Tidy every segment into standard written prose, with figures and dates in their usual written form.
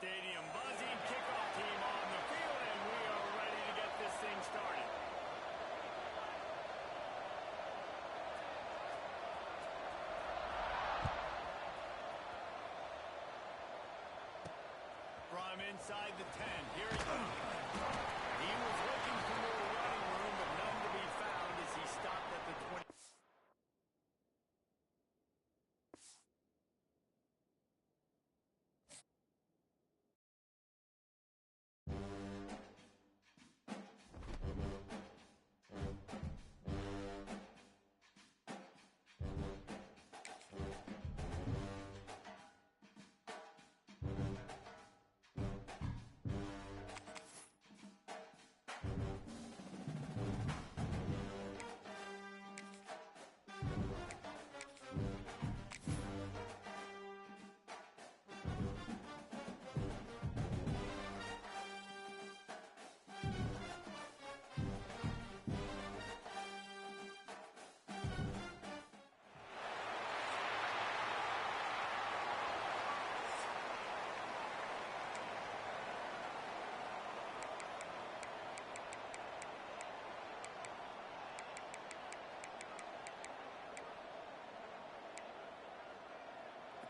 stadium. Buzzing kickoff team on the field, and we are ready to get this thing started. From inside the 10, here he goes. He was looking for more running room, but none to be found as he stopped at the 20.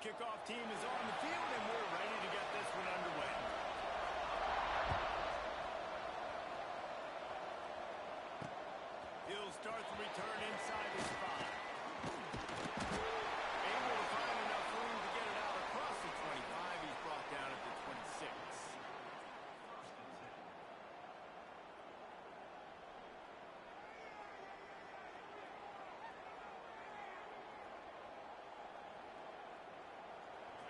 Kickoff team is on the field, and we're ready to get this one underway. He'll start the return inside the spot. Able to find enough room to get it out across the 25. He's brought down at the 26.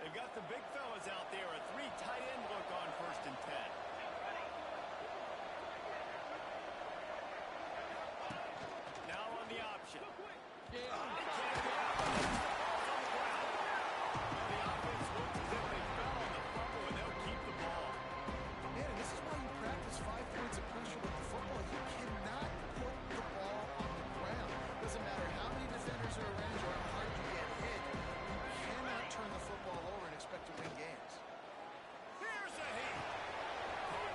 They've got the big fellas out there, a 3 tight end look on 1st and 10. Now on the option. They can't get out. Ball's on the ground. The offense looks as if they fell on the fumble, and they'll keep the ball. Man, this is why you practice 5 points of pressure with the football. You cannot put the ball on the ground. Doesn't matter how many defenders are around you or how hard you get hit. Turn the football over and expect to win games. Here's a hit.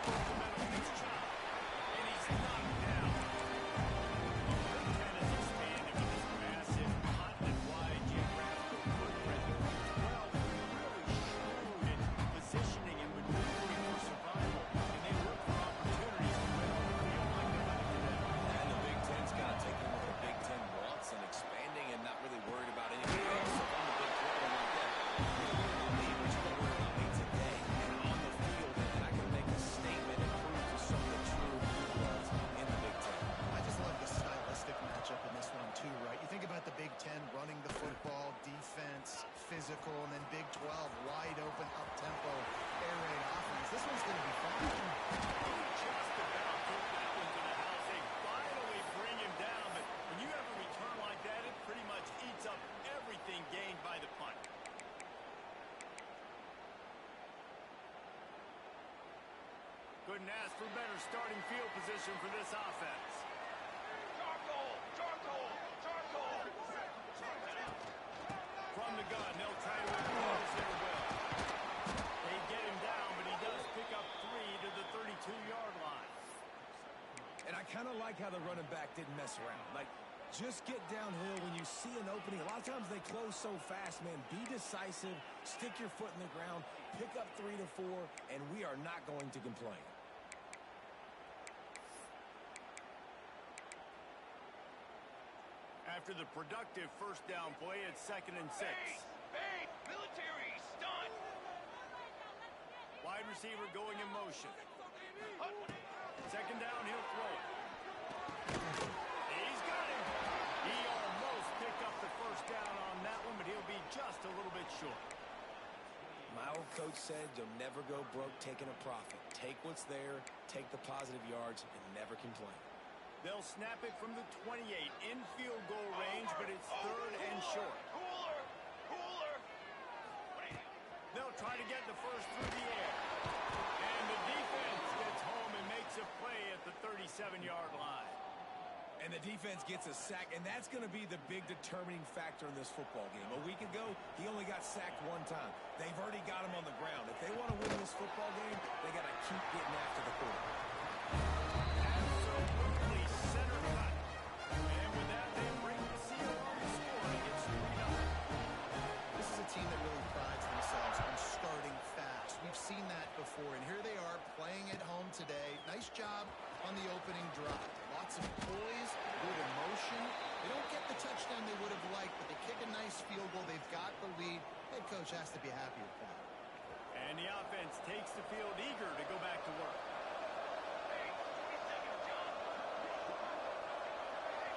Fundamental his chop, and he's knocked down. The Big Ten has expanded with this massive, continent-wide geographical footprint. The Big 12 really shrewd in positioning and maneuvering for survival, and they look for opportunities to win on the field like they like today. And the Big Ten's got to take what the Big Ten wants and expanding and not really worried about anything else. So on the Big 12, I'm like, matchup in this one too, right? You think about the Big Ten running the football, defense, physical, and then Big 12 wide open, up-tempo, air raid offense. This one's going to be fun. Just about took that one to the house. They finally bring him down, but when you have a return like that, it pretty much eats up everything gained by the punt. Couldn't ask for better starting field position for this offense. From the gun, they'll try to impose their will. They get him down, but he does pick up 3 to the 32-yard line. And I kind of like how the running back didn't mess around. Like, just get downhill when you see an opening. A lot of times they close so fast, man. Be decisive, stick your foot in the ground, pick up 3 to 4, and we are not going to complain. After the productive first down play, it's 2nd and 6. Bang! Military! Stunt! Wide receiver going in motion. 2nd down, he'll throw it. He's got him. He almost picked up the first down on that one, but he'll be just a little bit short. My old coach said you'll never go broke taking a profit. Take what's there, take the positive yards, and never complain. They'll snap it from the 28 in field goal range, but it's 3rd and short. Cooler! They'll try to get the first through the air. And the defense gets home and makes a play at the 37-yard line. And And the defense gets a sack, and that's going to be the big determining factor in this football game. A week ago, he only got sacked one time. They've already got him on the ground. If they want to win this football game, they got to keep getting after the quarterback. Absolutely center cut. And with that, they bring the seal on the score, and it's 3-0. This is a team that really prides themselves on starting fast. We've seen that before, and here they are playing at home today. Nice job on the opening drive. Lots of poise, good emotion. They don't get the touchdown they would have liked, but they kick a nice field goal. They've got the lead. Head coach has to be happy with that. And the offense takes the field eager to go back to work.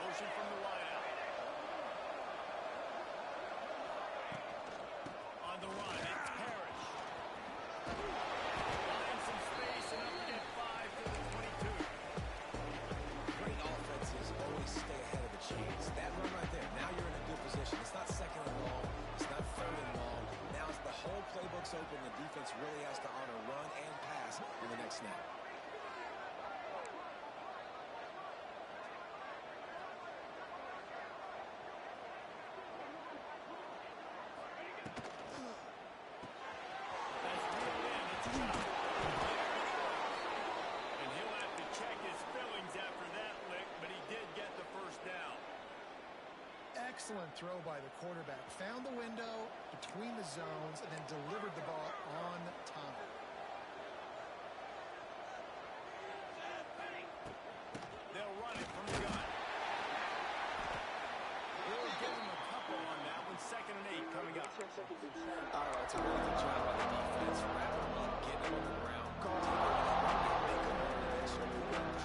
Motion from the wideout. On the run, it's Parrish. Finds some space and up to get 5 to the 22. Great offenses always stay ahead of the chains. That run right there, now you're in a good position. It's not second and long. It's not third and long. Now it's the whole playbook's open. The defense really has to honor run and pass in the next snap. That's reeled in. It's Chop. And he'll have to check his fillings after that lick, but he did get the first down. Excellent throw by the quarterback. Found the window between the zones and then delivered the ball on time. They'll run it from the gun. They'll give him a couple on that one. 2nd and 8 coming up. All right, it's a really good job by the defense. Wrapping them up, getting them on the ground. Taking them out, make them more extra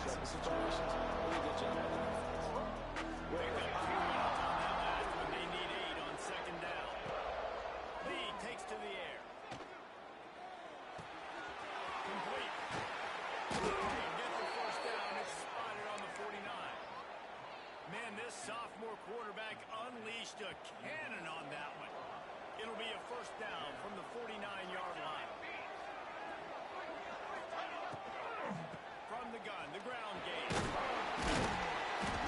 passing situations. Really good job by the defense. Pick up 2 minutes on that last one. They need 8 on 2nd down. Lee takes to the air. Complete. They'll get the first down. It's spotted on the 49. Man, this sophomore quarterback unleashed a cannon on that one. It'll be a first down from the 49-yard line. From the gun, the ground game.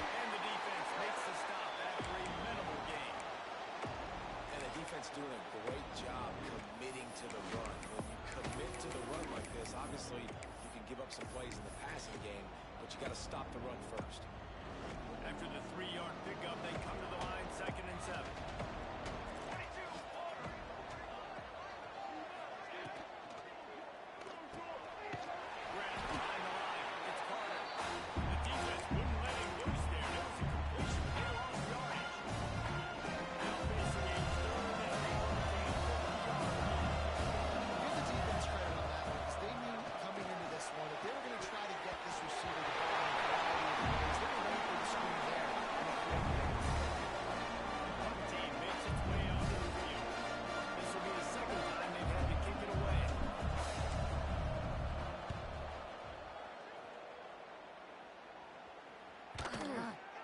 And the defense makes the stop after a minimal gain. And the defense doing a great job committing to the run. When you commit to the run like this, obviously you can give up some plays in the passing game, but you got to stop the run first. After the 3-yard pickup, they come to the line, 2nd and 7. Grant behind the line. It's Carter. The defense wouldn't let him loose there. It was a completion. They lost yardage. Now facing a 3rd and 4 from the 50-yard line. Give the defense credit on that one because they knew coming into this one that they were going to try to get this receiver the ball in a variety of ways. They were ready for the screen there. Team makes its way onto the field. This will be the 2nd time they've had to kick it away.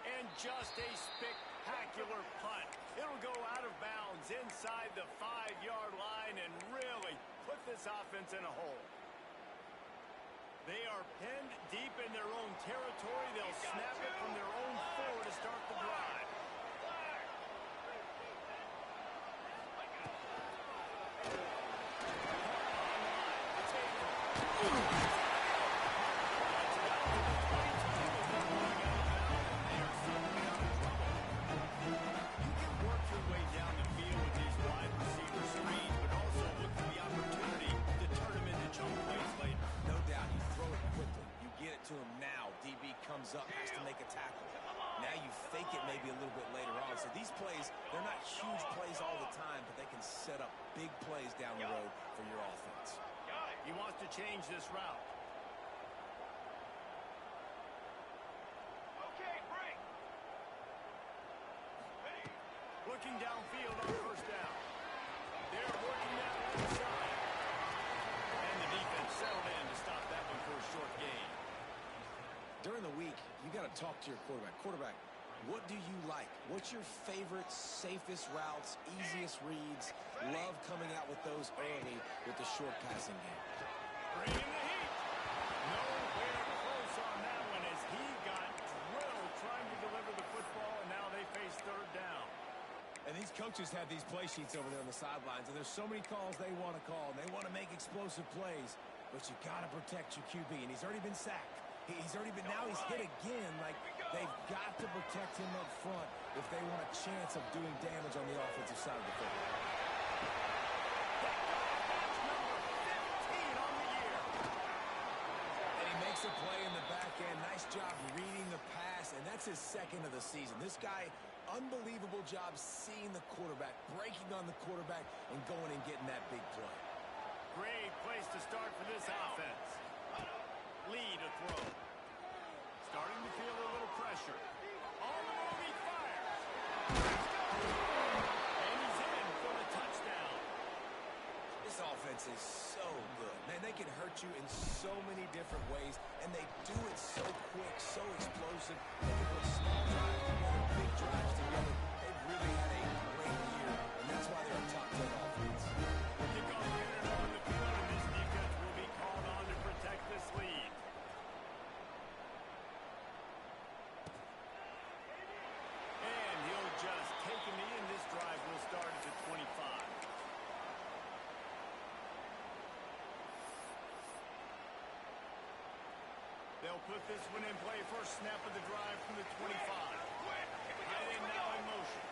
And just a spectacular punt. It'll go out of bounds inside the 5-yard line and really put this offense in a hole. They are pinned deep in their own territory. They'll snap it from their own 4 to start the drive. You can work your way down the field with these wide receiver screens, but also look for the opportunity to turn them into chunk plays later. No doubt, you throw it quickly. You get it to him now. DB comes up, has to make a tackle. Now you fake it maybe a little bit later on. So these plays, they're not huge plays all the time, but they can set up big plays down the road for your offense. He wants to change this route. Okay, break. Looking downfield on 1st down. They're working that left side. And the defense settled in to stop that one for a short gain. During the week, you got to talk to your quarterback. Quarterback, what do you like? What's your favorite, safest routes, easiest reads? Love coming out with those early with the short passing game. Bringing the heat. Nowhere close on that one as he got drilled trying to deliver Coaches have these play sheets over there on the sidelines, and there's so many calls they want to call, and they want to make explosive plays, but you got to protect your QB, and he's already been sacked. He's already been, now he's hit again. Like, they've got to protect him up front if they want a chance of doing damage on the offensive side of the football. And he makes a play in the back end. Nice job reading the pass, and that's his second of the season. This guy, unbelievable job seeing the quarterback, breaking on the quarterback, and going and getting that big play. Great place to start for this offense. Lead a throw. Starting to feel a little pressure. On the move, he fires. And he's in for the touchdown. This offense is so good. Man, they can hurt you in so many different ways, and they do it so quick, so explosive. They can put small drives together, big drives together. They've really had a great year, and that's why they're a top 10 offense. Kickoff unit on the field, and this defense will be called on to protect this lead. And he'll just take a knee, and this drive will start at the 25. They'll put this one in play. First snap of the drive from the 25. Tight end now in motion.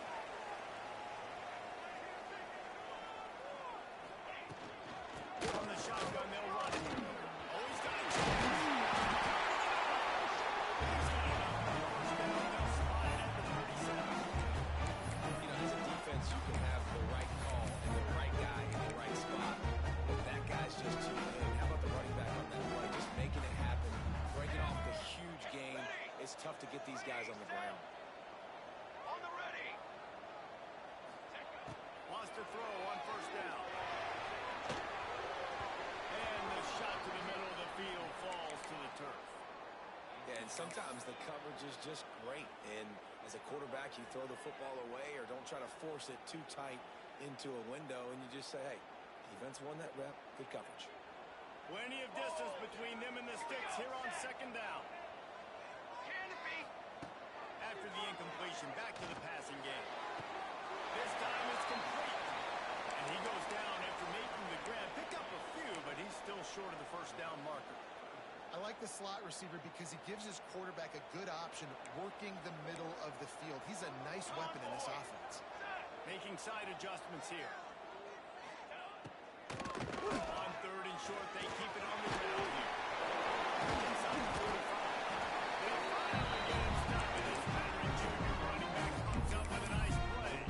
On the shotgun, they'll run it. Oh, he's got a chance. He's got enough for the first down. They'll slide it at the 37. You know, as a defense, you can have the right call and the right guy in the right spot. But that guy's just too big. How about the running back on that play? Just making it happen. Breaking off the huge gain. It's tough to get these guys on the ground. On the ready. Wants to throw on first down. And the shot to the middle of the field falls to the turf. Yeah, and sometimes the coverage is just great. And as a quarterback, you throw the football away or don't try to force it too tight into a window, and you just say, hey, defense won that rep. Good coverage. Plenty of distance between them and the sticks here on second down. Can it be? After the incompletion, back to the passing game. This time it's complete. And he goes down after making the grab. Picked up a few, but he's still short of the first down marker. I like the slot receiver because he gives his quarterback a good option working the middle of the field. He's a nice weapon in this offense. Making side adjustments here. On third and short, they keep it on the ground here. Inside the 45. They finally get him stopped, and this veteran junior running back comes up with a nice play.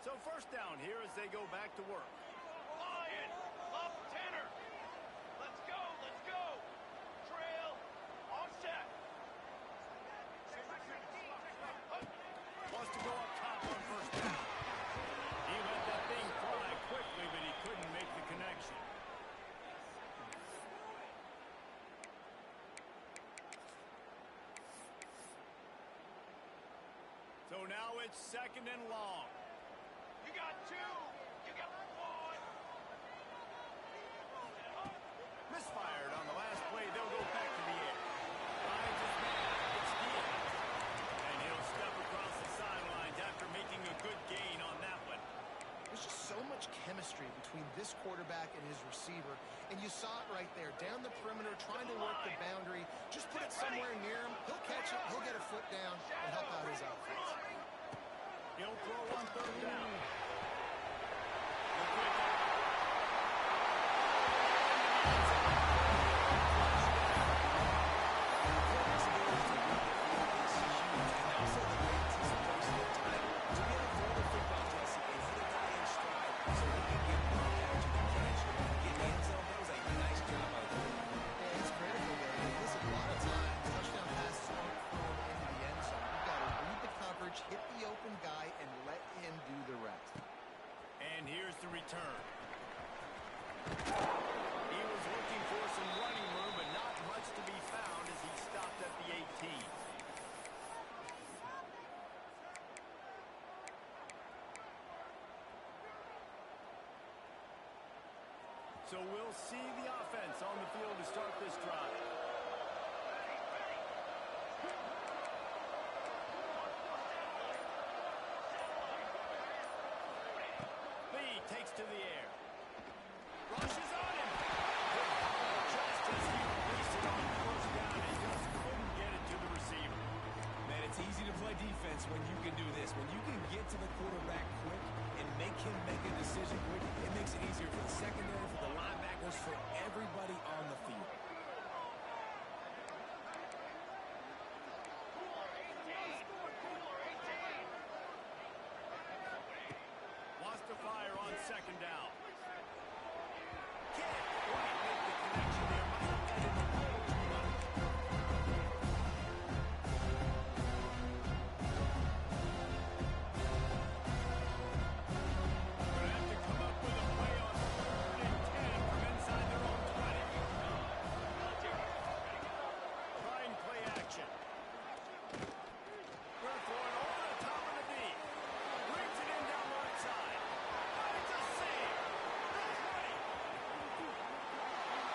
So first down here as they go back to work. Lion, up tenor. Let's go, let's go. Trail, on set. Wants to go up top on first down. He let that thing fly quickly, but he couldn't make the connection. So now it's second and long. You got two. You got one. Misfired on the last play. They'll go back to the air. Finds his man. It's Dean. And he'll step across the sidelines after making a good gain on that one. There's just so much chemistry between this quarterback and his receiver, and you saw it right there. Down the perimeter, trying to work the boundary. Just put it somewhere near him. He'll catch it. He'll get a foot down and help out his offense. He'll throw on third down. It's critical, though. Listen, a lot of times, touchdown passes aren't thrown into the end zone. You've got to read the coverage, hit the open guy, and let him do the rest. So we'll see the offense on the field to start this drive. Lee takes to the air. Rushes on him. Just as he released it on first down, he just couldn't get it to the receiver. Man, it's easy to play defense when you can do this. When you can get to the quarterback quick and make him make a decision quick, it makes it easier for the secondary, for the linebackers, for everybody on the field. Wants to fire on second down. Can't quite make the connection there. Might have had it a little too much. Gonna have to come up with a play on 3rd and 10 from inside their own 20. Trying play action. We're throwing over the top of the D. Brings it in down the right side. It's a save. The 20.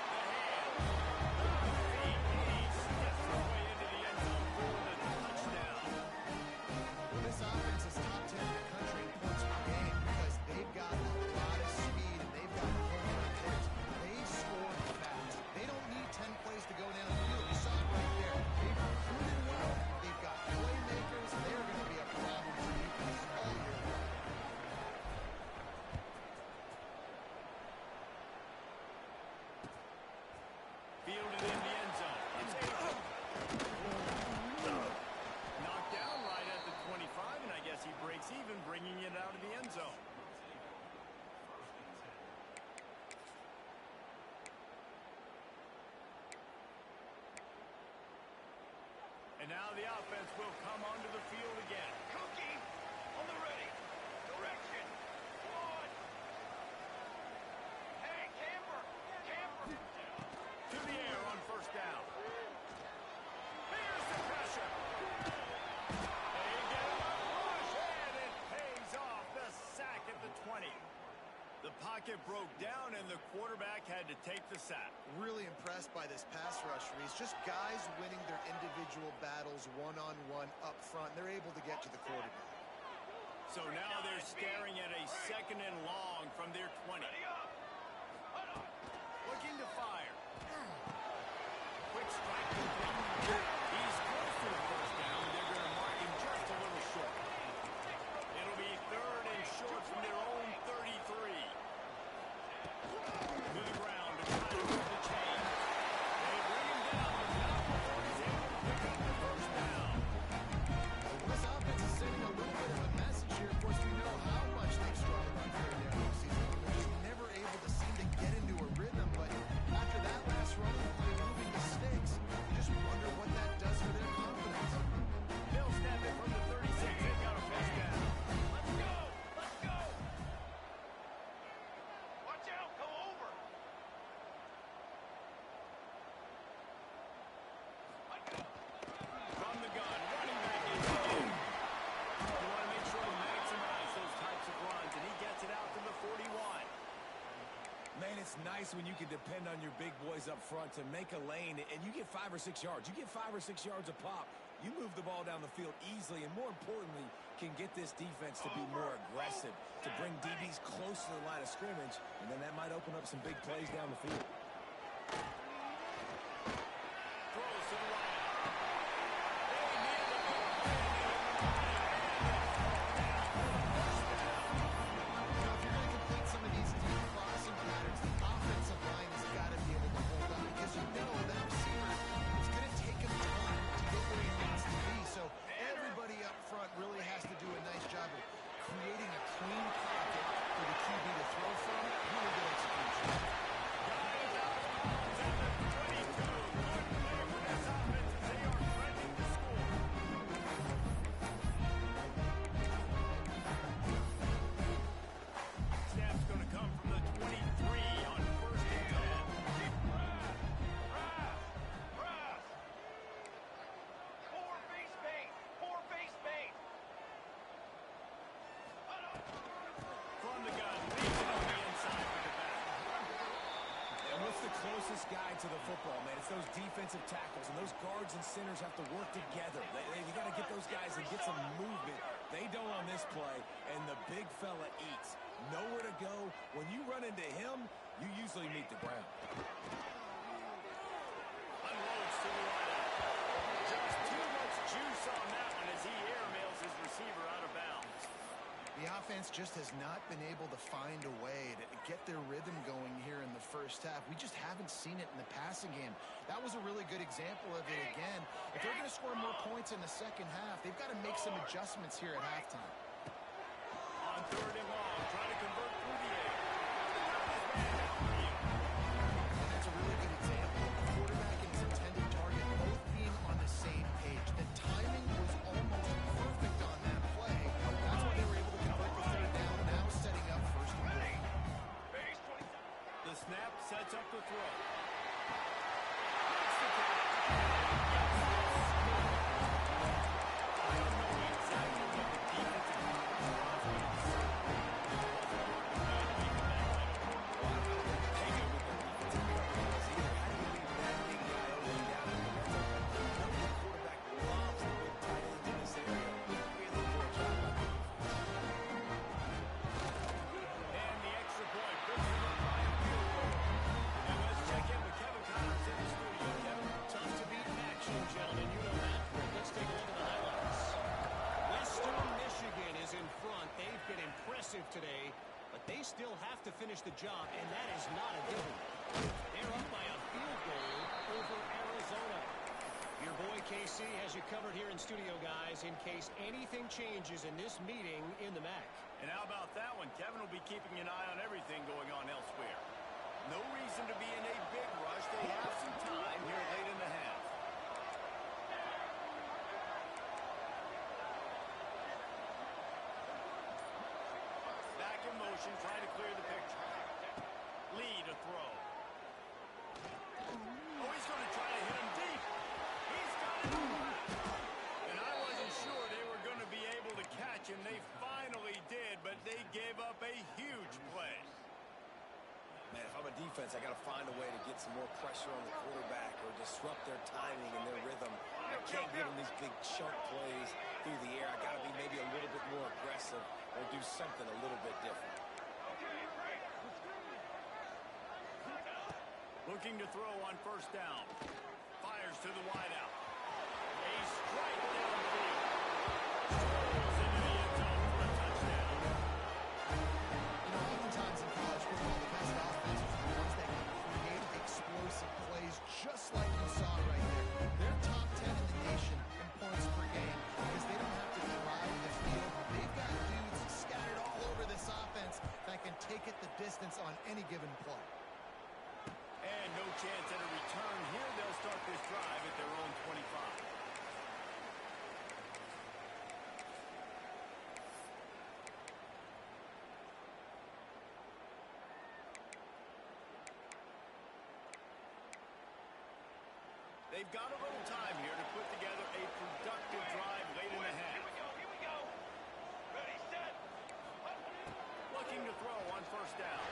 The hands. The feet. He steps his way into the end zone for the touchdown. Well, this offense is top 10 in the country in points per game because they've got a lot of speed and they've got home run hitters. They score fast. They don't need 10 plays to go down the field. You saw it right there. They've recruited well. They've got playmakers. They're going to be a problem for defense all year long. Fielded in the end zone. It's Abram. Knocked down right at the 25, and I guess he breaks even, bringing it out of the end zone. And now the offense will come onto the field again. Cookie on the ready. Direction. One. Hey, camper. Camper. To the air on first down. Here's the pressure. They get him a push, and it pays off. The sack at the 20. The pocket broke down, and the quarterback had to take the sack. Really impressed by this pass rush, Reese. Just guys winning their individual battles one-on-one up front. They're able to get to the quarterback. So now they're staring at a 2nd and long from their 20. Ready up. Hunt up. Looking to fire. Quick strike. He's close to the first down. They're going to mark him just a little short. It'll be 3rd and short from their own 33. To the ground to try to move the chain. They bring him down, but not before he's able to pick up the first down. This offense is sending a little bit of a message here. Of course, we know how much they've struggled on 3rd down this season. They're just never able to seem to get into a rhythm. But after that last running play moving the sticks, you just wonder what that does for their confidence. They'll snap it from the 36. They've got a first down. Let's go. Let's go. Watch out. Go over. From the gun, running back is in. You want to make sure to maximize those types of runs, and he gets it out to the 41. Man, it's nice when you can depend on your big boys up front to make a lane, and you get 5 or 6 yards. You get 5 or 6 yards a pop. You move the ball down the field easily, and more importantly, can get this defense to be more aggressive, to bring DBs close to the line of scrimmage, and then that might open up some big plays down the field. Throws to the right. They need the ball. Now, if you're going to complete some of these deep crossing patterns, the offensive line has got to be able to hold up because you know that receiver, it's going to take him time to get where he needs to be. So everybody up front really has to do a nice job of creating a clean pocket for the QB to throw from. Really good execution. Guys out of bounds at the 22. Good play for this offense. closest guy to the football, man. It's those defensive tackles, and those guards and centers have to work together. You got to get those guys and get some movement. They don't on this play, and the big fella eats. Nowhere to go. When you run into him, you usually meet the ground. Unloads to the wideout. Just too much juice on that one as he airmails his receiver out of bounds. The offense just has not been able to find a way to get their rhythm going here in the first half. We just haven't seen it in the passing game. That was a really good example of it again. If they're going to score more points in the second half, they've got to make some adjustments here at halftime. On 3rd and long, trying to convert through the air. And that's a really good example of the quarterback and his intended target both being on the same page. The timing was almost perfect on that play. That's why they were able to convert the 3rd down, now setting up 1st and goal. The snap sets up the throw. today, but they still have to finish the job, and that is not a given. They're up by a field goal over Arizona. Your boy KC has you covered here in studio, guys, in case anything changes in this meeting in the MAC. And how about that one? Kevin will be keeping an eye on everything going on elsewhere. No reason to be in a big rush. They have some time here late in the half. Back in motion, trying to clear the picture. Lee to throw. Oh, he's going to try to hit him deep. He's got it. And I wasn't sure they were going to be able to catch him. They finally did, but they gave up a huge play. Man, if I'm a defense, I got to find a way to get some more pressure on the quarterback or disrupt their timing and their rhythm. I can't give them these big chunk plays through the air. I got to be maybe a little bit more aggressive or do something a little bit different. Looking to throw on first down. Fires to the wideout. A strike downfield. Strolls into the end zone for a touchdown. You know, oftentimes in college football, the best offenses are the ones that can create explosive plays, just like you saw right there. They're top 10 in the nation in points per game because they don't have to drive the field. They've got dudes scattered all over this offense that can take it the distance on any given play. And no chance at a return here. They'll start this drive at their own 25. They've got a little time here to put together a productive drive late in the half. Here we go. Ready, set. Looking to throw on first down.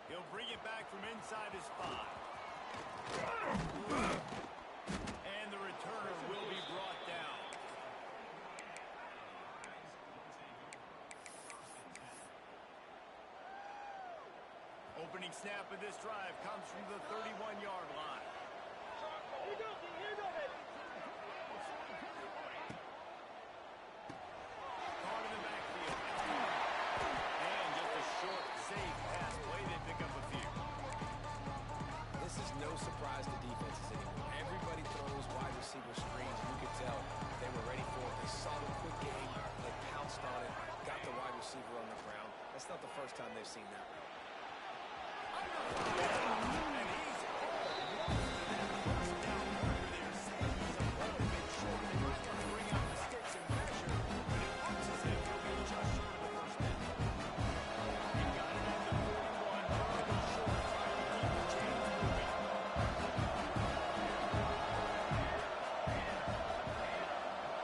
He'll bring it back from inside his 5. And the returner will be brought down. Opening snap of this drive comes from the 31-yard line. Caught in the backfield. And just a short, safe pass play. They pick up a few. This is no surprise to defenses anymore. Everybody throws wide receiver screens. You can tell seen that one. And he's that first down marker there. Saying he's a little bit short. They might want to bring out the sticks and measure, but it looks as if he'll be just short of the first down. He got it at the 41, just a bit short, trying to keep the chains moving.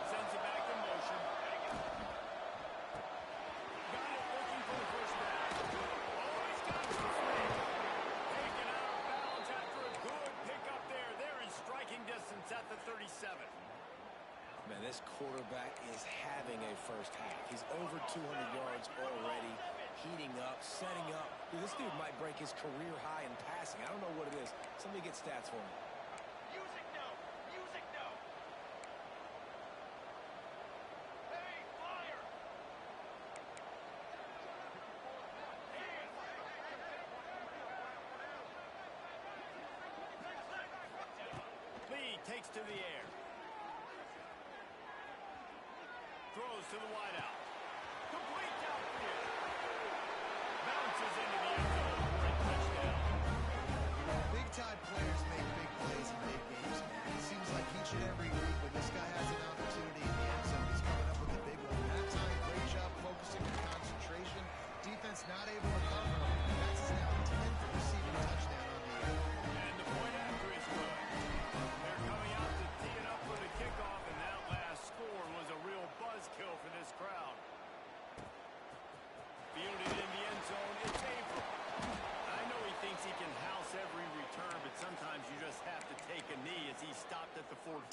Sends it back in motion. Got it, looking for the first down. Oh, he's got some speed. Taken out of bounds after a good pickup there. They're in striking distance at the 37. Man, this quarterback is having a first half. He's over 200 yards already, heating up, setting up. Dude, this dude might break his career high in passing. I don't know what it is. Somebody get stats for me. Music no! Music no! Hey, fire! Lee takes to the air. Throws to the wideout. Complete downfield. Bounces into the end zone for a touchdown. Big-time players make big plays in big games, man. It seems like each and every week when this guy has an opportunity in the end zone, he's coming up with a big one. That time, great job focusing on concentration. Defense not able to cover him. That's his now 10th receiving touchdown on the year. And the point after is good. They're coming out to tee it up for the kickoff, and that last score was a real buzzkill for this crowd. Fielded in the end zone, it's Averill. I know he thinks he can house every return, but sometimes you just have to take a knee as he stopped at the 14.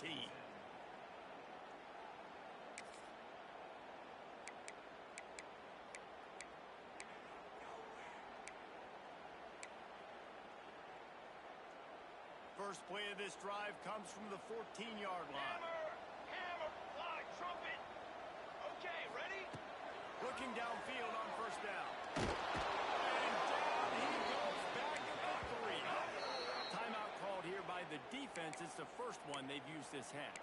First play of this drive comes from the 14-yard line. Hammer! Hammer! Fly! Trumpet! Okay, ready? Looking downfield on first down. And down he goes back at the 3. Timeout called here by the defense. It's the first one they've used this half.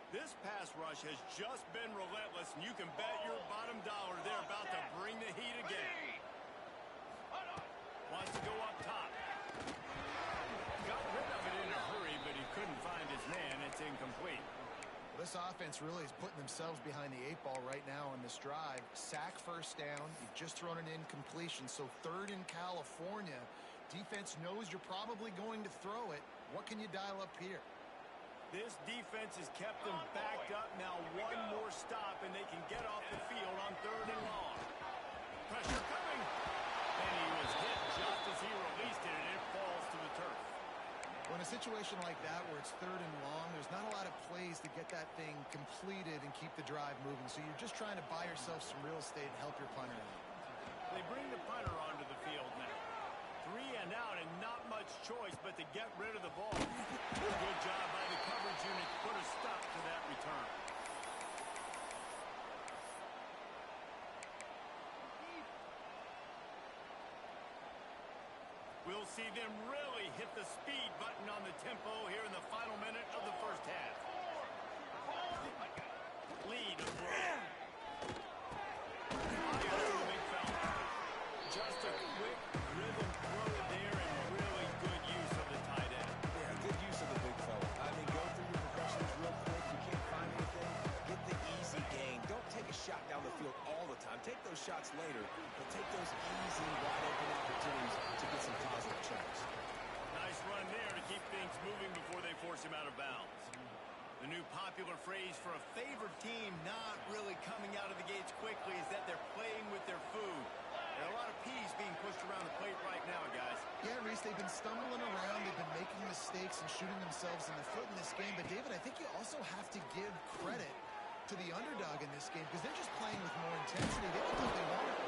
This pass rush has just been relentless, and you can bet your bottom dollar they're about to bring the heat again. Wants to go up top. Got rid of it in a hurry, but he couldn't find his man. It's incomplete. This offense really is putting themselves behind the 8 ball right now on this drive. Sack first down. You've just thrown an incompletion, so third in California. Defense knows you're probably going to throw it. What can you dial up here? This defense has kept them backed up. Now one more stop, and they can get off the field on third and long. Pressure coming. And he was hit just as he released it, and it falls to the turf. Well, in a situation like that where it's third and long, there's not a lot of plays to get that thing completed and keep the drive moving. So you're just trying to buy yourself some real estate and help your punter out. They bring the punter onto the field now. 3 and out, and not much choice but to get rid of the ball. Good job by the coverage unit to put a stop to that return. We'll see them really hit the speed button on the tempo here in the final minute of the first half. Lead to throw. Big fella. Just a quick rhythm throw there and really good use of the tight end. Yeah, good use of the big fella. I mean, go through your progressions real quick. You can't find anything. Get the easy gain. Don't take a shot down the field all the time. Take those shots later, but take those easy, wide-open opportunities to get some positive checks. Nice run there to keep things moving before they force him out of bounds. The new popular phrase for a favored team not really coming out of the gates quickly is that they're playing with their food. There are a lot of peas being pushed around the plate right now, guys. Yeah, Reese, they've been stumbling around. They've been making mistakes and shooting themselves in the foot in this game. But, David, I think you also have to give credit to the underdog in this game because they're just playing with more intensity. They don't think they want it.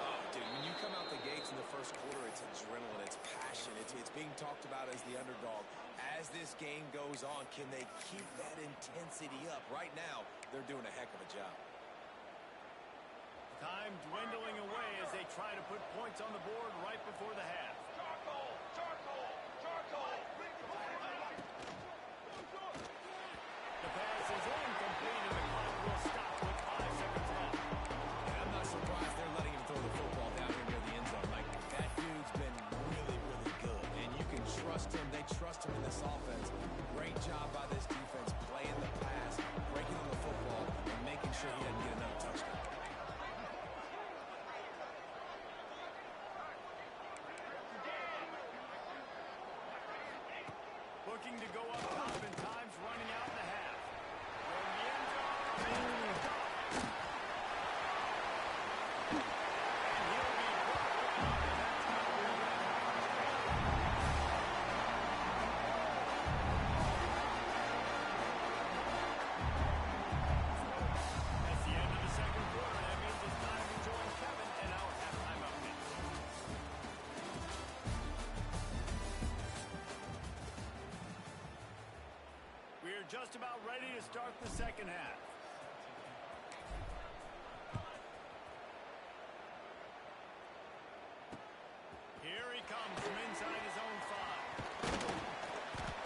Oh, dude, when you come out the gates in the first quarter, it's adrenaline, it's passion, it's being talked about as the underdog. As this game goes on, can they keep that intensity up? Right now, they're doing a heck of a job. Time dwindling away as they try to put points on the board right before the half. Charcoal! Charcoal! Charcoal! incomplete, and the clock will stop with 5 seconds left. And I'm not surprised they're letting him throw the football down here near the end zone. Like, that dude's been really, really good. And you can trust him. They trust him in this offense. Great job by this defense playing the pass, breaking on the football, and making sure he doesn't get another touchdown. Looking to go up top, and time's running out in the half. From the end zone, and he'll be That's the end of the second quarter. That means it's time to join Kevin and our halftime update. We are just about ready to start the second half. Here he comes from inside his own 5.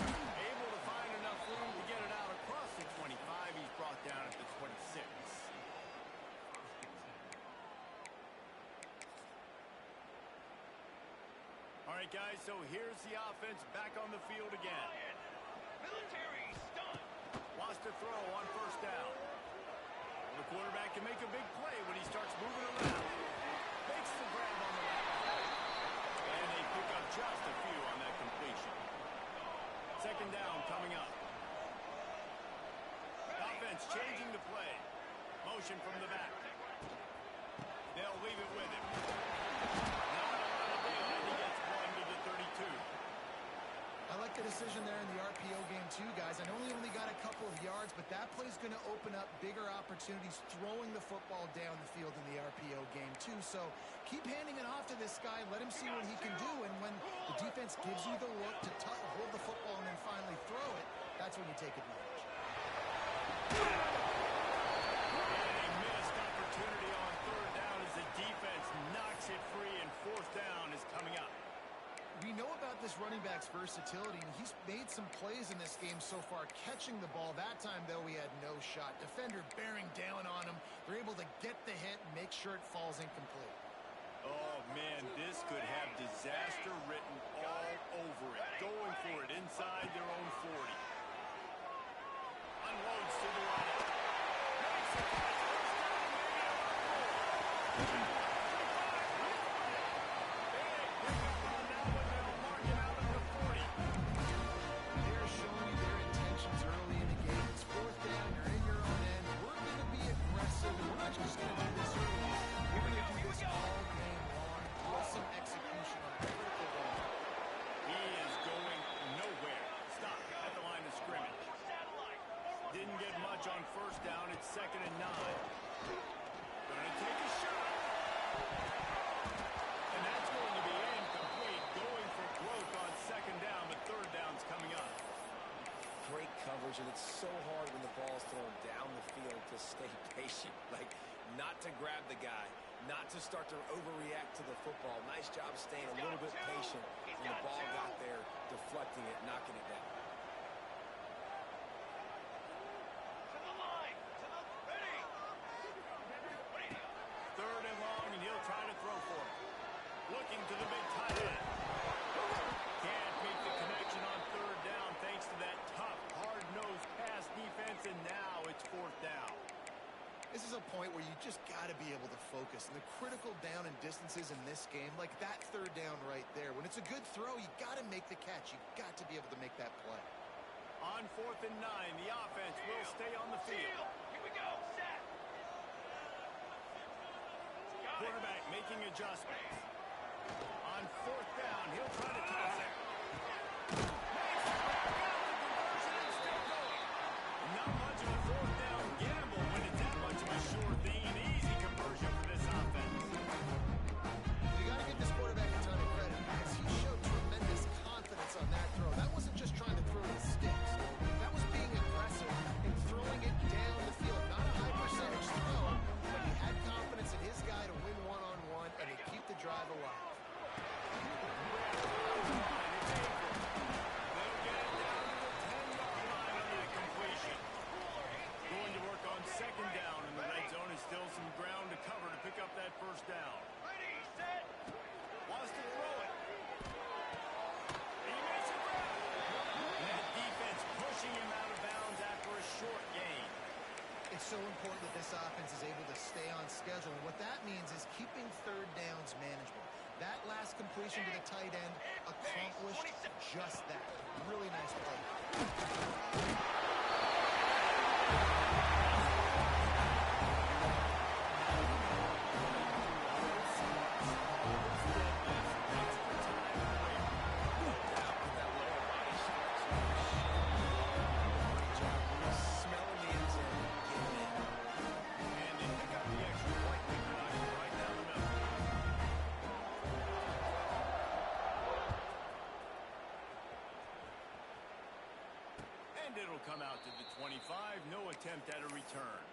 Able to find enough room to get it out across the 25. He's brought down at the 26. All right, guys, so here's the offense back on the field again. Military stunt. Wants to throw on first down. The quarterback can make a big play when he starts moving around. Makes the grab on the left. And they pick up just a few on that completion. Second down coming up. Offense changing the play. Motion from the back. They'll leave it with him. Not a lot of daylight. He gets one to the 32. I like the decision there in the RPO game too, guys. I know he only got a couple of yards, but that play's going to open up bigger opportunities throwing the football down the field in the RPO game too. So keep handing it off to this guy. Let him see what he can do. And when the defense gives you the look to hold the football and then finally throw it, that's when you take advantage. And a missed opportunity on third down as the defense knocks it free, and fourth down is coming up. We know about this running back's versatility, and he's made some plays in this game so far, catching the ball. That time, though, he had no shot. Defender bearing down on him. They're able to get the hit and make sure it falls incomplete. Oh, man, this could have disaster written all over it. Going for it inside their own 40. Unloads to the right. Makes the catch. First down, maybe. They're showing you their intentions early in the game. It's fourth down. You're in your own end. We're going to be aggressive, and we're not just going to do this early. We're going to do this all game long with some execution on a critical ball. He is going nowhere. Stop at the line of scrimmage. Didn't get much on first down. It's 2nd and 9. Gonna take a shot. And that's going to be incomplete. Going for broke on 2nd down, but third down's coming up. Great coverage, and it's so hard when the ball's thrown down the field to stay patient. Like, not to grab the guy, not to start to overreact to the football. Nice job staying a little bit patient when the ball got there, deflecting it, knocking it down. To the line. To the ready. Third and long, and he'll try to throw for it. Looking to the big tight end. Can't make the connection on third down thanks to that tough, hard-nosed pass defense, and now it's fourth down. This is a point where you just got to be able to focus. And the critical down and distances in this game, like that third down right there, when it's a good throw, you got to make the catch. You got to be able to make that play. On 4th and 9, the offense will stay on the field. Here we go. Set. Quarterback making adjustments. On 4th down, he'll try to toss it. Makes the grab, got the conversion, and still going. Not much of a 4th down gamble when it's that much of a sure thing. Easy conversion for this offense. You got to give this quarterback a ton of credit because he showed tremendous confidence on that throw. That wasn't just trying to throw the sticks. That was being aggressive and throwing it down the field. Not a high percentage throw, but he had confidence in his guy to win one-on-one and to keep the drive alive. They'll get it down to the 10-yard line on that completion. Going to It's so important that this offense is able to stay on schedule. And what that means is keeping third downs manageable. That last completion to the tight end accomplished just that. Really nice play. Smelling the end zone, getting in. And they pick up the extra point. They knock it right down the middle. And it'll come out to the 25. No attempt at a return.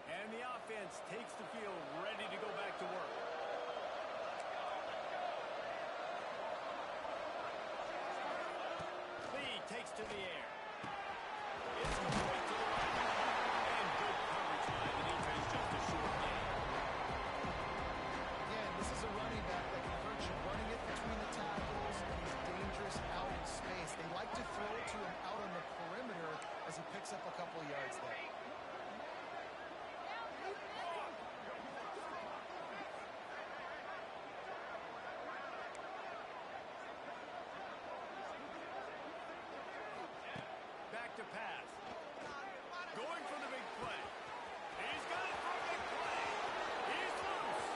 And the offense takes the field, ready to go back to work. Lee takes to the air. It's complete to the right. And good coverage by the defense, just a short gain. Again, this is a running back that can hurt you running it between the tackles, and he's dangerous out in space. They like to throw it to him out on the perimeter as he picks up a couple of yards there. Back to pass. Going for the big play. He's got it for a big play. He's loose.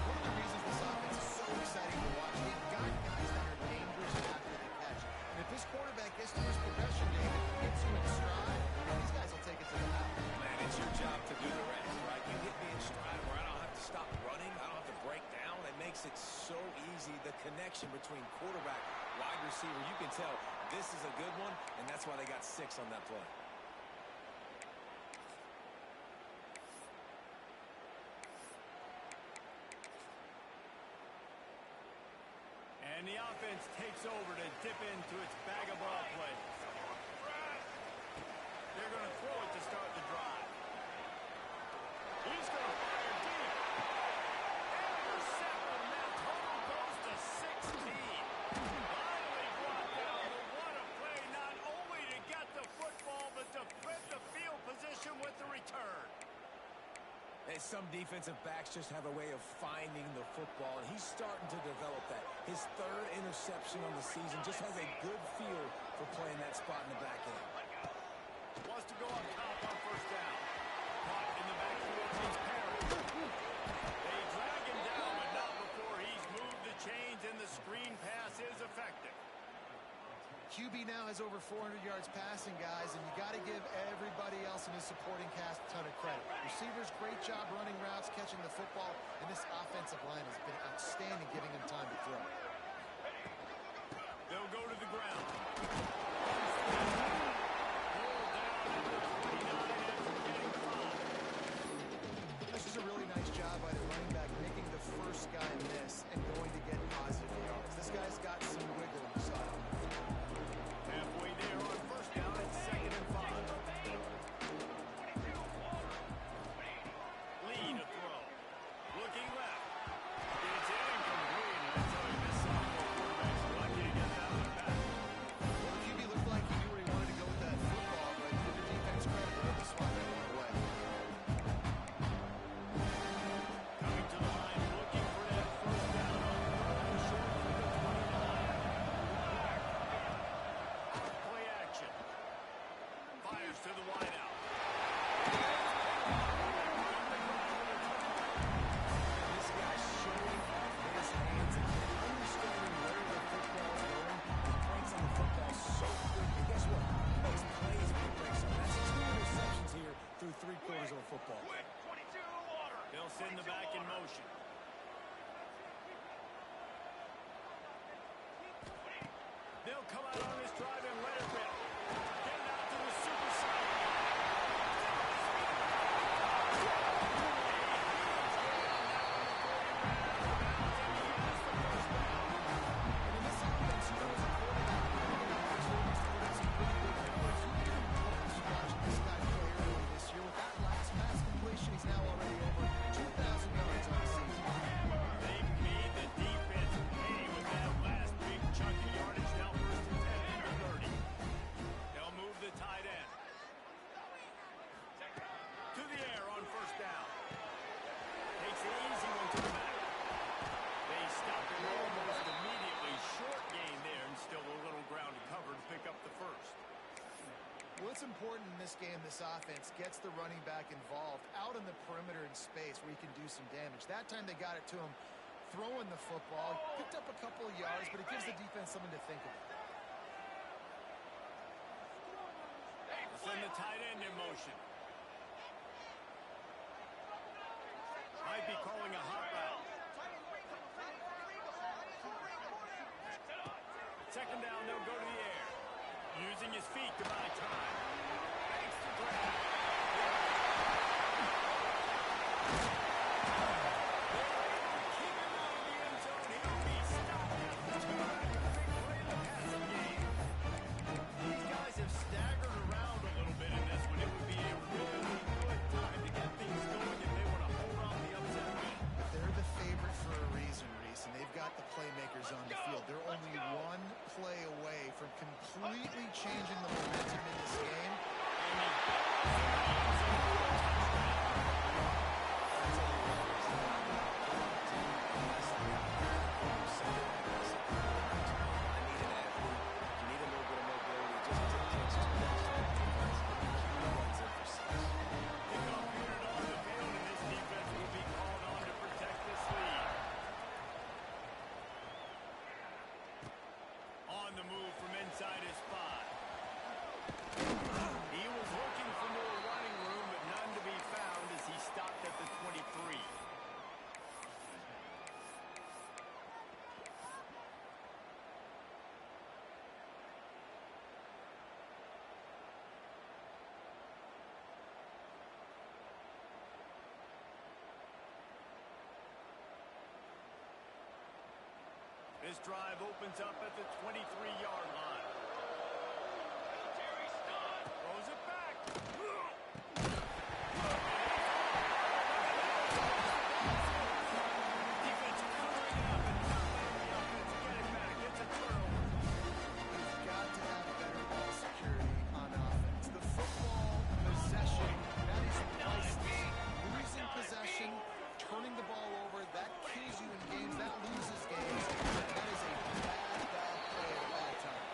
One of the reasons this offense is so exciting to watch, they've got guys that are dangerous after the catch. And if this quarterback gets to his progression, David, hits you in stride, these guys will take it to the house. Man, it's your job to do the rest, right? You hit me in stride where I don't have to stop running. I don't have to break down. It makes it so easy. The connection between quarterback, wide receiver, you can tell this is a good one, and that's why they got 6 on that play. And the offense takes over to dip into its bag of ball plays. They're going to throw it to start the drive. He's going to fire deep. Intercepted, and that total goes to 16. Finally brought down, but what a play, not only to get the football, but to flip the field position with the return. Hey, some defensive backs just have a way of finding the football, and he's starting to develop that. His 3rd interception on the season, just has a good feel for playing that spot in the back end. Wants to go up top on first down. Caught in the backfield, he's Perry. They drag him down, but not before he's moved the chains, and the screen pass is effective. QB now has over 400 yards passing, guys, and you got to give everybody else in his supporting cast a ton of credit. Receivers, great job running routes, catching the football, and this offensive line has been outstanding, giving him time to throw. They'll go to the ground. Pulled down at the 29 after getting 5. This is a really nice job by the running back, making the first guy miss and going to get positive yards. This guy's got some wiggle in his style. Halfway there on first down at 2nd and 5. Lee to throw. Looking left. It's incomplete. And I tell you, this sophomore quarterback's lucky to get that one back. Well, the QB looked like he knew where he wanted to go with that football, but give the defense credit for the swat that one away. Coming to the line, looking for that first down on short for the 29. Play action. Fires to the wideout. This guy's showing off his hands and understanding where the football is going. He breaks on the football so quick. And guess what? He makes plays when he breaks on. That's 2 interceptions here through 3 quarters of a football. They'll send the back in motion. They'll come out on this drive and let it rip. Get it out to the super side. And in this offense, you takes an easy one to the back. They stop him almost immediately. Short gain there, and still a little ground to cover to pick up the first. What's important in this game, this offense gets the running back involved out in the perimeter in space where he can do some damage. That time they got it to him throwing the football. Picked up a couple of yards, but it gives the defense something to think about. Send the tight end in motion. Might be calling a hot route. Second down, they'll go to the air. Using his feet to buy time. Makes the grab. Keep him out of the end zone. He'll be stopped after 2 after the big play in the passing game. These guys have staggered around a little bit in this one. It would be a really good time to get things going if they want to hold on the upset win. They're the favorite for a reason, Reese, and they've got the playmakers on the field. They're only one play away from completely changing the momentum in this game. On the move from inside his spot. He was looking for more running room, but none to be found as he stopped at the 23. This drive opens up at the 23-yard line. Throws it back. Defense covering it up and not letting the offense get it back. It's a turnover. You've got to have better ball security on offense. The football possession, that is priceless. Losing possession, turning the ball over, that kills you in games, that loses games. That is a bad play at a bad time.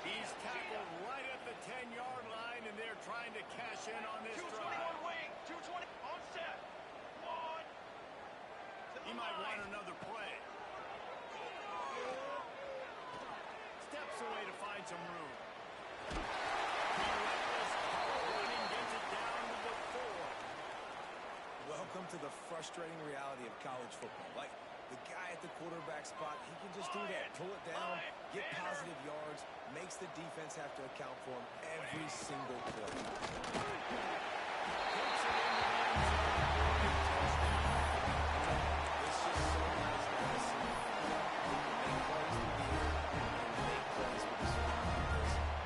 He's tackled right at the 10-yard line, and they're trying to cash in on this 221 drive. wing. 220 on set. One. He might want another play. Steps away to find some room. Relentless running gets it down to the 4. Welcome to the frustrating reality of college football. Like, the guy at the quarterback spot, he can just do that. Pull it down, get positive yards, makes the defense have to account for him every single play. Puts it in the end zone. It's just so nice to see. Make plays with the ear and make plays with the speed.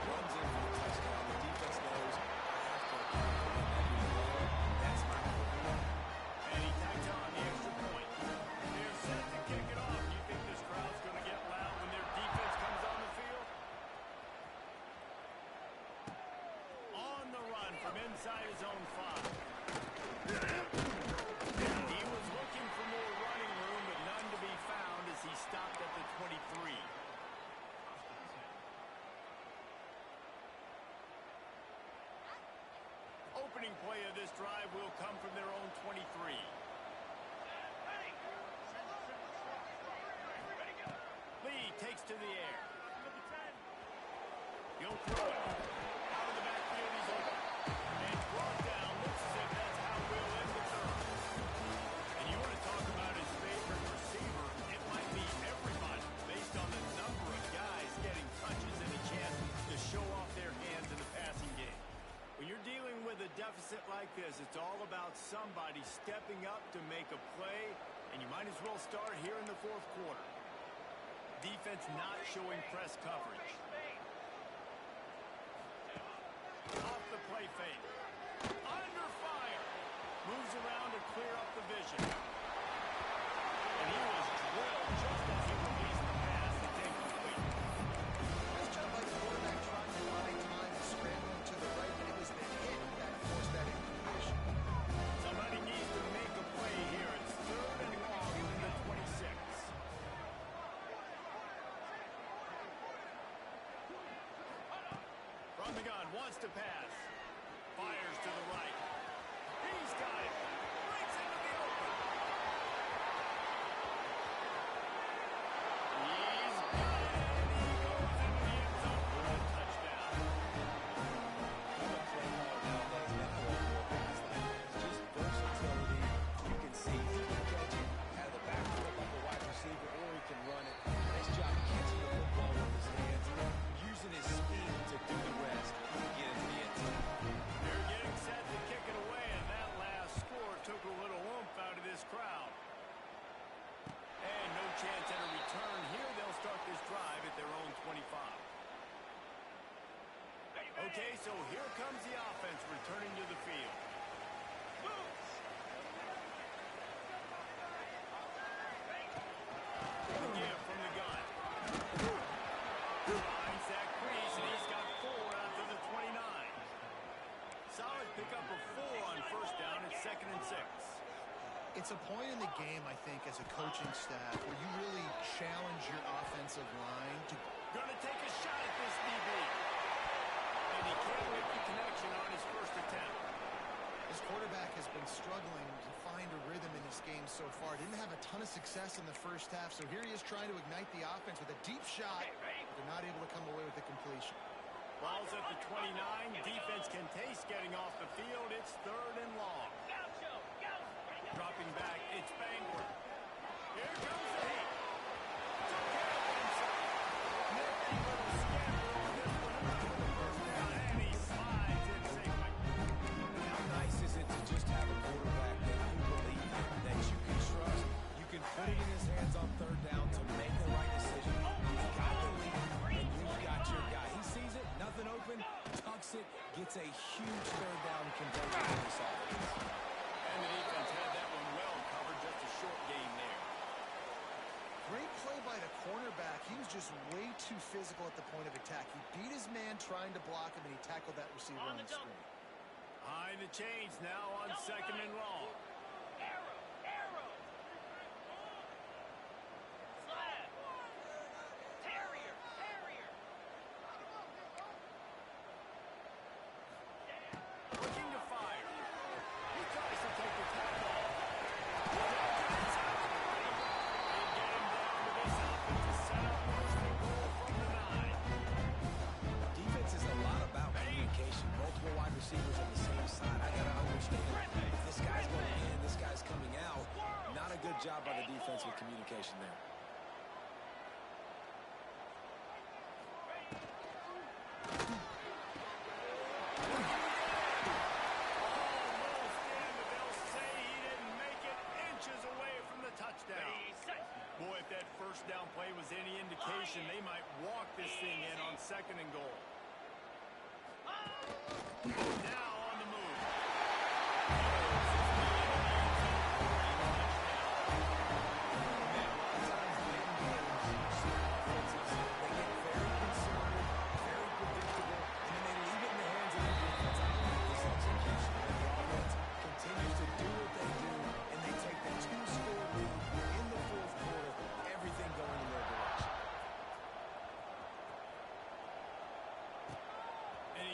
Runs in for the touchdown. The defense knows I have to account for him every play. That's my quarterback. And he tacks on the extra point. They're set to kick it off. You think this crowd's going to get loud when their defense comes on the field? On the run from inside his own 5. He was looking for more running room, but none to be found as he stopped at the 23. Opening play of this drive will come from their own 23. Lee takes to the air. He'll throw it. Out of the backfield, he's open. And brought down. Looks as if that's how we'll end the third. And you want to talk about his favorite receiver, it might be everybody based on the number of guys getting touches and a chance to show off their hands in the passing game. When you're dealing with a deficit like this, it's all about somebody stepping up to make a play, and you might as well start here in the fourth quarter. Defense not showing press coverage. Off the play fake. Under fire. Moves around to clear up the vision. And he was drilled just as he released the pass. It's incomplete. Nice job by the quarterback trying to buy time and scrambling to the right, but it was the hit that forced that incompletion. Somebody needs to make a play here. It's 3rd Wants to pass. Fires to the right. He's got it. Breaks into the open. He's got it. And he goes into the end zone for a touchdown. Just versatility. You can see he can catch it out of the backfield like a wide receiver, or he can run it. Nice job catching the football with his hands, using his speed to do the rest and get into the end zone. They're getting set to kick it away, and that last score took a little oomph out of this crowd. And no chance at a return here. They'll start this drive at their own 25. Okay, so here comes the offense returning to the field. Give from the gun. Finds that crease, and he's got 4 out to the 29. Solid pickup of 4 on first down at 2nd and 6. It's a point in the game, I think, as a coaching staff where you really challenge your offensive line to... Gonna take a shot at this DB. And he can't make the connection on his first attempt. His quarterback has been struggling to find a rhythm in this game so far. Didn't have a ton of success in the first half, so here he is trying to ignite the offense with a deep shot. But they're not able to come away with the completion. Ball's at the 29. Defense can taste getting off the field. It's 3rd and long. Dropping back, it's Bangor. Here comes the heat. Took care of himself. Nifty little scamper on this one. And he slides in safely. How nice is it to just have a quarterback that you believe in, that you can trust? You can put it in his hands on 3rd down to make the right decision. You've got the lead, and you've got your guy. He sees it, nothing open, tucks it, gets a huge 3rd down conversion in this offense. And the defense had that one well covered. Just a short gain there. Great play by the cornerback. He was just way too physical at the point of attack. He beat his man trying to block him, and he tackled that receiver on the screen. High the chains now on 2nd and long. Looking to fire. He tries to take the tackle. They get him down to this outfit to set up 1st and goal from the 9. Defense is a lot about communication. Multiple wide receivers on the same side. I got to understand if this guy's going in, this guy's coming out. Not a good job by the defense with communication there. Boy, if that first down play was any indication, they might walk this thing in on 2nd and goal. Now on the move.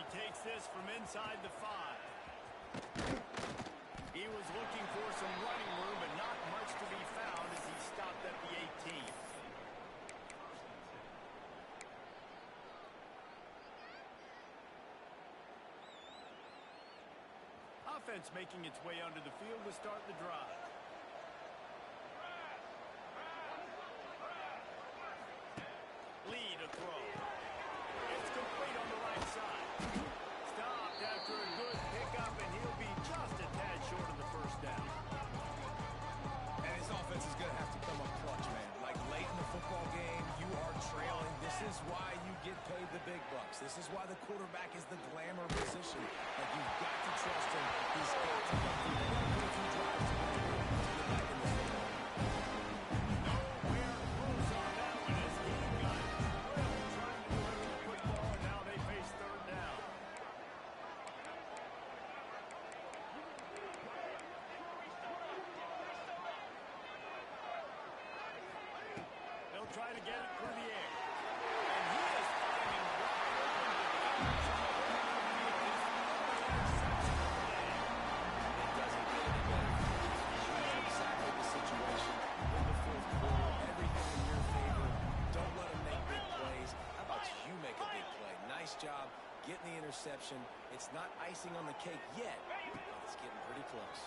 Takes this from inside the 5. He was looking for some running room, but not much to be found as he stopped at the 18. Offense making its way onto the field to start the drive. Lead a throw. It's complete on the right side. Stopped after a good pickup, and he'll be just a tad short of the first down. And his offense is going to have to come up clutch, man. Like late in the football game, you are trailing. This is why you get paid the big bucks. This is why the quarterback is the glamour position. Like, you've got to trust him. He's got to come through. They got to put a few drives to get back in this football. Nowhere close on that one as he got really trying to deliver the football, and now they face 3rd down. They'll try to get it through the air. And he is finding wide open defenders on the the interception. It's not icing on the cake yet, but it's getting pretty close.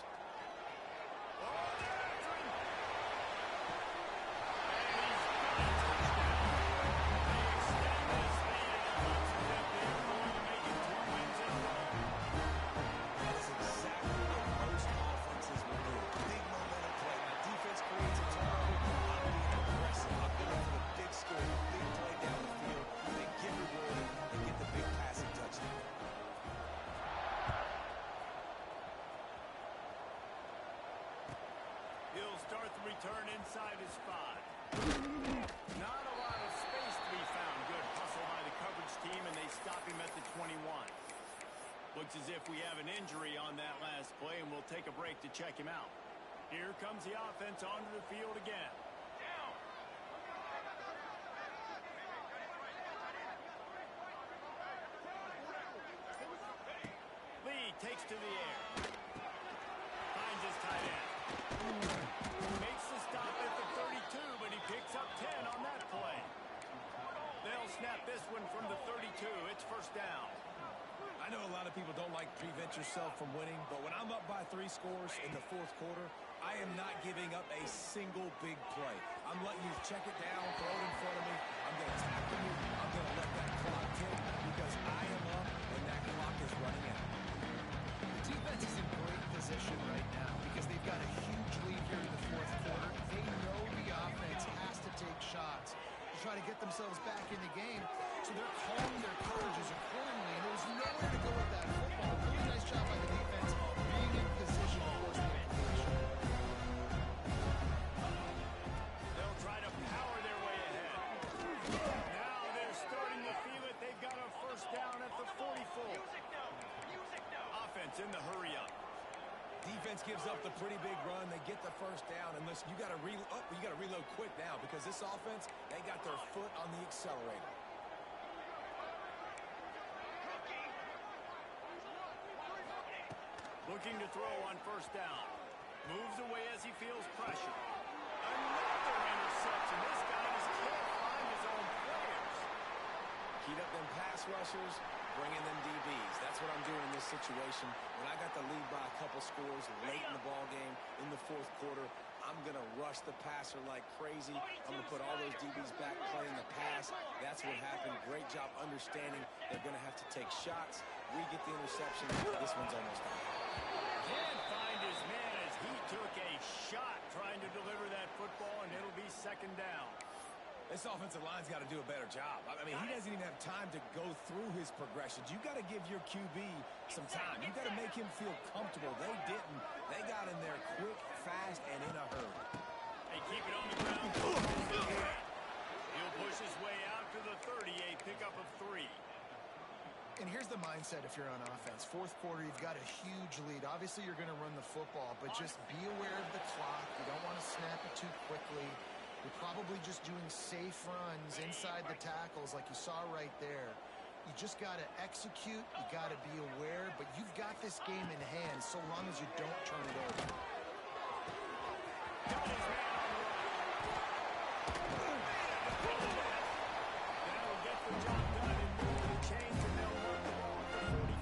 That is exactly what most offenses will do. Big momentum play. My defense creates a turnover. I'm being aggressive. I'm going for the big score, big play down the field. They get rewarded. They get the big passing touchdown. He'll start the return inside his 5. Not a lot of space to be found. Good hustle by the coverage team, and they stop him at the 21. Looks as if we have an injury on that last play, and we'll take a break to check him out. Here comes the offense onto the field again. Lee takes to the air. Finds his tight end. Makes the stop at the 32, but he picks up 10 on that play. They'll snap this one from the 32. It's first down. I know a lot of people don't like prevent yourself from winning, but when I'm up by 3 scores in the fourth quarter, I am not giving up a single big play. I'm letting you check it down, throw it in front of me. I'm going to tackle you. I'm going to let that clock tick because I am up and that clock is running out. The defense is in great position right now because they've got a huge lead here in the fourth quarter. They know the offense has to take shots to try to get themselves back in the game, so they're calling their coverages accordingly, and there's nowhere to go with that football. Really nice job by the defense being in position to force the implication. They'll try to power their way ahead. Now they're starting to feel it. They've got a first down at the 44. Offense in the hurry up. Defense gives up the pretty big run. They get the first down. And listen, you got to reload quick now because this offense, they got their foot on the accelerator. Looking to throw on first down. Moves away as he feels pressure. Another interception. This guy just can't find his own players. Heat up them pass rushers, bring in them DBs. That's what I'm doing in this situation. When I got the lead by a couple scores late in the ball game in the fourth quarter, I'm going to rush the passer like crazy. I'm going to put all those DBs back playing the pass. That's what happened. Great job understanding they're going to have to take shots. We get the interception. This one's almost done. Can't find his man as he took a shot trying to deliver that football, and it'll be second down. This offensive line's got to do a better job. I mean, he doesn't even have time to go through his progressions. You got to give your QB some time. You got to make him feel comfortable. They didn't. They got in there quick, fast, and in a hurry. They keep it on the ground. He'll push his way out to the 30, a pickup of 3. And here's the mindset if you're on offense. Fourth quarter, you've got a huge lead. Obviously, you're going to run the football, but just be aware of the clock. You don't want to snap it too quickly. You're probably just doing safe runs inside the tackles like you saw right there. You just got to execute. You got to be aware, but you've got this game in hand so long as you don't turn it over. Got his man on the run. That'll get the job done and move the chains, and they'll run the ball at the 45.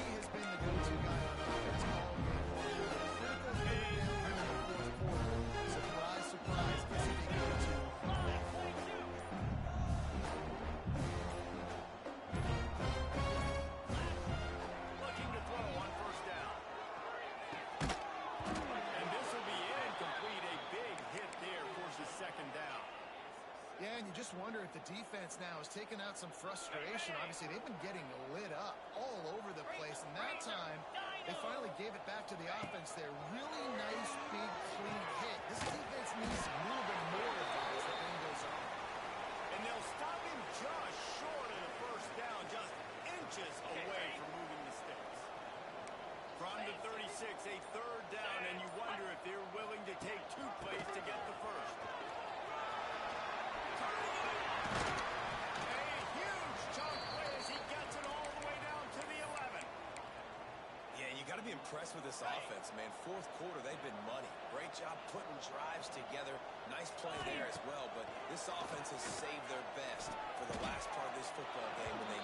He has been the go-to guy on offense all game long. Critical third down here in the fourth quarter. Surprise, surprise, is a big go-to. Looking to throw on first down. And this will be incomplete. A big hit there forces second down. Yeah, and you just wonder if the defense now has taken out some frustration. Obviously, they've been getting lit up all over the place, and that time, they finally gave it back to the offense there. Really nice, big, clean hit. This defense needs a little bit more of that as the game goes on. And they'll stop him just short of the first down, just inches away from moving the sticks. From the 36, a third down, and you wonder if they're willing to take 2 plays to get the first. A huge chunk play as he gets it all the way down to the 11. Yeah, you got to be impressed with this offense, man. Fourth quarter, they've been money. Great job putting drives together. Nice play there as well, but this offense has saved their best for the last part of this football game when they